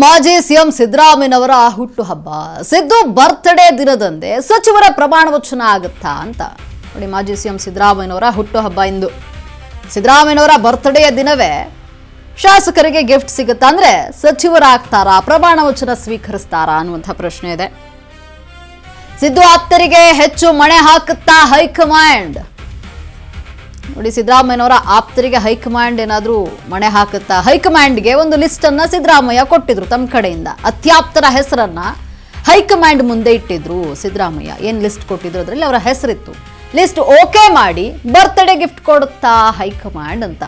ಮಾಜಿ ಸಿಎಂ ಸಿದ್ದರಾಮಯ್ಯನವರ ಹುಟ್ಟುಹಬ್ಬ. ಸಿದ್ದು ಬರ್ತ್ಡೇ ದಿನದಂದೇ ಸಚಿವರ ಪ್ರಮಾಣ ವಚನ ಆಗುತ್ತಾ ಅಂತ ನೋಡಿ. ಮಾಜಿ ಸಿಎಂ ಸಿದ್ದರಾಮಯ್ಯನವರ ಹುಟ್ಟುಹಬ್ಬ ಇಂದು. ಸಿದ್ದರಾಮಯ್ಯನವರ ಬರ್ತ್ಡೇಯ ದಿನವೇ ಶಾಸಕರಿಗೆ ಗಿಫ್ಟ್ ಸಿಗುತ್ತಾ ಅಂದ್ರೆ ಸಚಿವರಾಗ್ತಾರಾ, ಪ್ರಮಾಣ ವಚನ ಸ್ವೀಕರಿಸ್ತಾರಾ ಅನ್ನುವಂಥ ಪ್ರಶ್ನೆ ಇದೆ. ಸಿದ್ದು ಆಪ್ತರಿಗೆ ಹೆಚ್ಚು ಮಣೆ ಹಾಕುತ್ತಾ ಹೈಕಮಾಂಡ್. ನೋಡಿ, ಸಿದ್ದರಾಮಯ್ಯನವರ ಆಪ್ತರಿಗೆ ಹೈಕಮಾಂಡ್ ಏನಾದರೂ ಮಣೆ ಹಾಕುತ್ತಾ? ಹೈಕಮಾಂಡ್ಗೆ ಒಂದು ಲಿಸ್ಟ್ ಅನ್ನ ಸಿದ್ದರಾಮಯ್ಯ ಕೊಟ್ಟಿದ್ರು ತಮ್ಮ ಕಡೆಯಿಂದ. ಅತ್ಯಾಪ್ತರ ಹೆಸರನ್ನ ಹೈಕಮಾಂಡ್ ಮುಂದೆ ಇಟ್ಟಿದ್ರು ಸಿದ್ದರಾಮಯ್ಯ. ಏನ್ ಲಿಸ್ಟ್ ಕೊಟ್ಟಿದ್ರು ಅದರಲ್ಲಿ ಅವರ ಹೆಸರಿತ್ತು. ಲಿಸ್ಟ್ ಓಕೆ ಮಾಡಿ ಬರ್ತ್ಡೇ ಗಿಫ್ಟ್ ಕೊಡುತ್ತಾ ಹೈಕಮಾಂಡ್ ಅಂತ.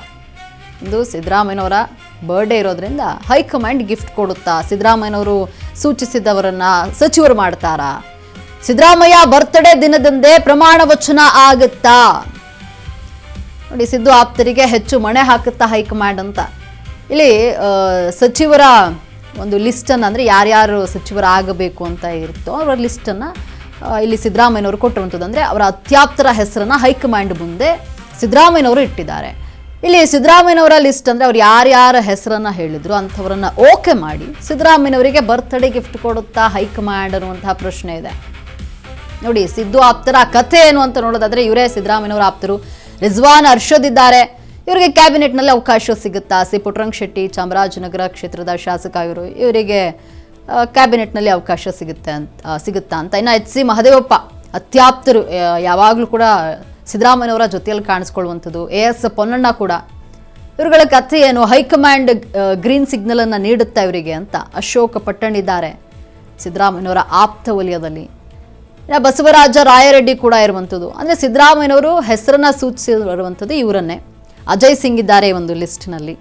ಇದು ಸಿದ್ದರಾಮಯ್ಯನವರ ಬರ್ಡೇ ಇರೋದ್ರಿಂದ ಹೈಕಮಾಂಡ್ ಗಿಫ್ಟ್ ಕೊಡುತ್ತಾ? ಸಿದ್ದರಾಮಯ್ಯನವರು ಸೂಚಿಸಿದವರನ್ನ ಸಚಿವರು ಮಾಡ್ತಾರಾ? ಸಿದ್ದರಾಮಯ್ಯ ಬರ್ತ್ಡೇ ದಿನದಂದೇ ಪ್ರಮಾಣ ವಚನ ಆಗುತ್ತಾ? ನೋಡಿ, ಸಿದ್ದು ಆಪ್ತರಿಗೆ ಹೆಚ್ಚು ಮಣೆ ಹಾಕುತ್ತಾ ಹೈಕಮಾಂಡ್ ಅಂತ. ಇಲ್ಲಿ ಸಚಿವರ ಒಂದು ಲಿಸ್ಟನ್ನು, ಅಂದರೆ ಯಾರ್ಯಾರು ಸಚಿವರಾಗಬೇಕು ಅಂತ ಇರುತ್ತೋ ಅವರ ಲಿಸ್ಟನ್ನು ಇಲ್ಲಿ ಸಿದ್ದರಾಮಯ್ಯನವರು ಕೊಟ್ಟಿರುವಂಥದ್ದು. ಅಂದರೆ ಅವರ ಅತ್ಯಾಪ್ತರ ಹೆಸರನ್ನು ಹೈಕಮಾಂಡ್ ಮುಂದೆ ಸಿದ್ದರಾಮಯ್ಯನವರು ಇಟ್ಟಿದ್ದಾರೆ. ಇಲ್ಲಿ ಸಿದ್ದರಾಮಯ್ಯನವರ ಲಿಸ್ಟ್ ಅಂದರೆ ಅವ್ರು ಯಾರ್ಯಾರ ಹೆಸರನ್ನು ಹೇಳಿದ್ರು ಅಂಥವರನ್ನು ಓಕೆ ಮಾಡಿ ಸಿದ್ದರಾಮಯ್ಯನವರಿಗೆ ಬರ್ತ್ಡೇ ಗಿಫ್ಟ್ ಕೊಡುತ್ತಾ ಹೈಕಮಾಂಡ್ ಅನ್ನುವಂತಹ ಪ್ರಶ್ನೆ ಇದೆ. ನೋಡಿ, ಸಿದ್ದು ಆಪ್ತರ ಕಥೆ ಏನು ಅಂತ ನೋಡೋದಾದ್ರೆ, ಇವರೇ ಸಿದ್ದರಾಮಯ್ಯನವರ ಆಪ್ತರು. ರಿಜ್ವಾನ್ ಅರ್ಷದ್ ಇದ್ದಾರೆ. ಇವರಿಗೆ ಕ್ಯಾಬಿನೆಟ್ನಲ್ಲಿ ಅವಕಾಶ ಸಿಗುತ್ತಾ? ಸಿ ಪುಟ್ಟರಂಗಶೆಟ್ಟಿ ಚಾಮರಾಜನಗರ ಕ್ಷೇತ್ರದ ಶಾಸಕ ಇವರಿಗೆ ಕ್ಯಾಬಿನೆಟ್ನಲ್ಲಿ ಅವಕಾಶ ಸಿಗುತ್ತಾ ಅಂತ. ಇನ್ನು ಎಚ್ ಸಿ ಮಹದೇವಪ್ಪ ಅತ್ಯಾಪ್ತರು, ಯಾವಾಗಲೂ ಕೂಡ ಸಿದ್ದರಾಮಯ್ಯನವರ ಜೊತೆಯಲ್ಲಿ ಕಾಣಿಸ್ಕೊಳ್ಳುವಂಥದ್ದು. ಎ ಎಸ್ ಪೊನ್ನಣ್ಣ ಕೂಡ. ಇವರುಗಳ ಕಥೆ ಏನು? ಹೈಕಮಾಂಡ್ ಗ್ರೀನ್ ಸಿಗ್ನಲ್ ಅನ್ನು ನೀಡುತ್ತಾ ಇವರಿಗೆ ಅಂತ. ಅಶೋಕ್ ಪಟ್ಟಣಿದ್ದಾರೆ ಸಿದ್ದರಾಮಯ್ಯನವರ ಆಪ್ತ ವಲಯದಲ್ಲಿ. ಬಸವರಾಜ ರಾಯರೆಡ್ಡಿ ಕೂಡ ಇರುವಂಥದ್ದು. ಅಂದರೆ ಸಿದ್ದರಾಮಯ್ಯನವರು ಹೆಸರನ್ನ ಸೂಚಿಸಿರುವಂಥದ್ದು ಇವರನ್ನೇ. ಅಜಯ್ ಸಿಂಗ್ ಇದ್ದಾರೆ ಒಂದು ಲಿಸ್ಟ್ನಲ್ಲಿ.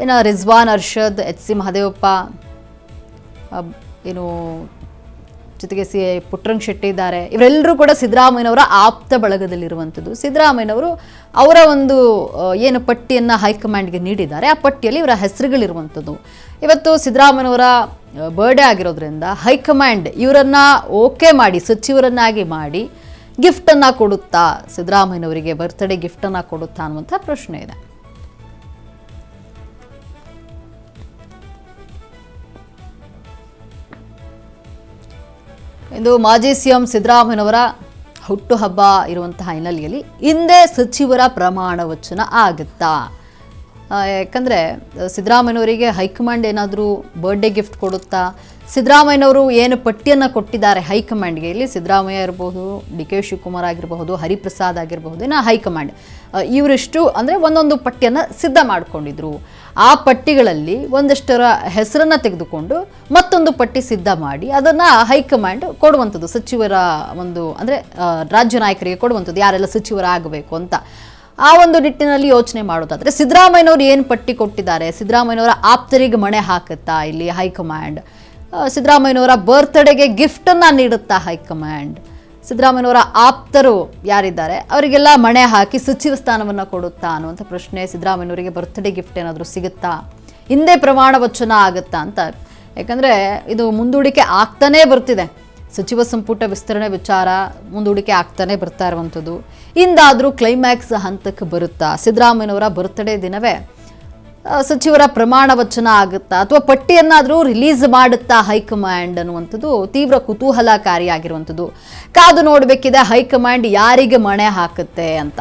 ಇನ್ನು ರಿಜ್ವಾನ್ ಅರ್ಷದ್, ಎಚ್ ಸಿ ಮಹದೇವಪ್ಪ, ಏನು ಜೊತೆಗೆ ಸಿ ಪುಟ್ಟರಂಗಶೆಟ್ಟಿ ಇದ್ದಾರೆ. ಇವರೆಲ್ಲರೂ ಕೂಡ ಸಿದ್ದರಾಮಯ್ಯನವರ ಆಪ್ತ ಬಳಗದಲ್ಲಿರುವಂಥದ್ದು. ಸಿದ್ದರಾಮಯ್ಯನವರು ಅವರ ಒಂದು ಏನು ಪಟ್ಟಿಯನ್ನು ಹೈಕಮಾಂಡ್ಗೆ ನೀಡಿದ್ದಾರೆ, ಆ ಪಟ್ಟಿಯಲ್ಲಿ ಇವರ ಹೆಸರುಗಳಿರುವಂಥದ್ದು. ಇವತ್ತು ಸಿದ್ದರಾಮಯ್ಯನವರ ಬರ್ಡೇ ಆಗಿರೋದ್ರಿಂದ ಹೈಕಮಾಂಡ್ ಇವರನ್ನ ಓಕೆ ಮಾಡಿ ಸಚಿವರನ್ನಾಗಿ ಮಾಡಿ ಗಿಫ್ಟನ್ನು ಕೊಡುತ್ತಾ, ಸಿದ್ದರಾಮಯ್ಯನವರಿಗೆ ಬರ್ತ್ಡೇ ಗಿಫ್ಟನ್ನು ಕೊಡುತ್ತಾ ಅನ್ನುವಂಥ ಪ್ರಶ್ನೆ ಇದೆ. ಇಂದು ಮಾಜಿ ಸಿಎಂ ಸಿದ್ದರಾಮಯ್ಯನವರ ಹುಟ್ಟುಹಬ್ಬ ಇರುವಂತಹ ಹಿನ್ನೆಲೆಯಲ್ಲಿ ಹಿಂದೆ ಸಚಿವರ ಪ್ರಮಾಣ ವಚನ ಆಗುತ್ತಾ? ಯಾಕಂದರೆ ಸಿದ್ದರಾಮಯ್ಯನವರಿಗೆ ಹೈಕಮಾಂಡ್ ಏನಾದರೂ ಬರ್ಡೇ ಗಿಫ್ಟ್ ಕೊಡುತ್ತಾ? ಸಿದ್ದರಾಮಯ್ಯನವರು ಏನು ಪಟ್ಟಿಯನ್ನು ಕೊಟ್ಟಿದ್ದಾರೆ ಹೈಕಮಾಂಡ್ಗೆ, ಇಲ್ಲಿ ಸಿದ್ದರಾಮಯ್ಯ ಇರಬಹುದು, ಡಿ ಕೆ ಶಿವಕುಮಾರ್ ಆಗಿರಬಹುದು, ಹರಿಪ್ರಸಾದ್ ಆಗಿರಬಹುದು, ಇನ್ನು ಹೈಕಮಾಂಡ್ ಇವರಿಷ್ಟು ಅಂದರೆ ಒಂದೊಂದು ಪಟ್ಟಿಯನ್ನು ಸಿದ್ಧ ಮಾಡಿಕೊಂಡಿದ್ರು. ಆ ಪಟ್ಟಿಗಳಲ್ಲಿ ಒಂದಷ್ಟರ ಹೆಸರನ್ನು ತೆಗೆದುಕೊಂಡು ಮತ್ತೊಂದು ಪಟ್ಟಿ ಸಿದ್ಧ ಮಾಡಿ ಅದನ್ನು ಹೈಕಮಾಂಡ್ ಕೊಡುವಂಥದ್ದು. ಸಚಿವರ ಒಂದು ಅಂದರೆ ರಾಜ್ಯ ನಾಯಕರಿಗೆ ಕೊಡುವಂಥದ್ದು, ಯಾರೆಲ್ಲ ಸಚಿವರಾಗಬೇಕು ಅಂತ. ಆ ಒಂದು ನಿಟ್ಟಿನಲ್ಲಿ ಯೋಚನೆ ಮಾಡೋದಾದರೆ ಸಿದ್ದರಾಮಯ್ಯನವರು ಏನು ಪಟ್ಟಿ ಕೊಟ್ಟಿದ್ದಾರೆ, ಸಿದ್ದರಾಮಯ್ಯನವರ ಆಪ್ತರಿಗೆ ಮಣೆ ಹಾಕುತ್ತಾ ಇಲ್ಲಿ ಹೈಕಮಾಂಡ್? ಸಿದ್ದರಾಮಯ್ಯನವರ ಬರ್ತ್ಡೇಗೆ ಗಿಫ್ಟನ್ನು ನೀಡುತ್ತಾ ಹೈಕಮಾಂಡ್? ಸಿದ್ದರಾಮಯ್ಯನವರ ಆಪ್ತರು ಯಾರಿದ್ದಾರೆ ಅವರಿಗೆಲ್ಲ ಮಣೆ ಹಾಕಿ ಸಚಿವ ಸ್ಥಾನವನ್ನು ಕೊಡುತ್ತಾ ಅನ್ನುವಂಥ ಪ್ರಶ್ನೆ. ಸಿದ್ದರಾಮಯ್ಯನವರಿಗೆ ಬರ್ತ್ಡೇ ಗಿಫ್ಟ್ ಏನಾದರೂ ಸಿಗುತ್ತಾ? ಹಿಂದೆ ಪ್ರಮಾಣ ವಚನ ಆಗುತ್ತಾ ಅಂತ. ಯಾಕಂದರೆ ಇದು ಮುಂದೂಡಿಕೆ ಆಗ್ತಾನೇ ಬರ್ತಿದೆ. ಸಚಿವ ಸಂಪುಟ ವಿಸ್ತರಣೆ ವಿಚಾರ ಮುಂದೂಡಿಕೆ ಆಗ್ತಾನೆ ಬರ್ತಾ ಇರುವಂಥದ್ದು. ಇಂದಾದರೂ ಕ್ಲೈಮ್ಯಾಕ್ಸ್ ಹಂತಕ್ಕೆ ಬರುತ್ತಾ? ಸಿದ್ದರಾಮಯ್ಯನವರ ಬರ್ತ್ಡೇ ದಿನವೇ ಸಚಿವರ ಪ್ರಮಾಣ ವಚನ ಆಗುತ್ತಾ, ಅಥವಾ ಪಟ್ಟಿಯನ್ನಾದರೂ ರಿಲೀಸ್ ಮಾಡುತ್ತಾ ಹೈಕಮಾಂಡ್ ಅನ್ನುವಂಥದ್ದು ತೀವ್ರ ಕುತೂಹಲಕಾರಿಯಾಗಿರುವಂಥದ್ದು. ಕಾದು ನೋಡಬೇಕಿದೆ ಹೈಕಮಾಂಡ್ ಯಾರಿಗೆ ಮಣೆ ಹಾಕುತ್ತೆ ಅಂತ.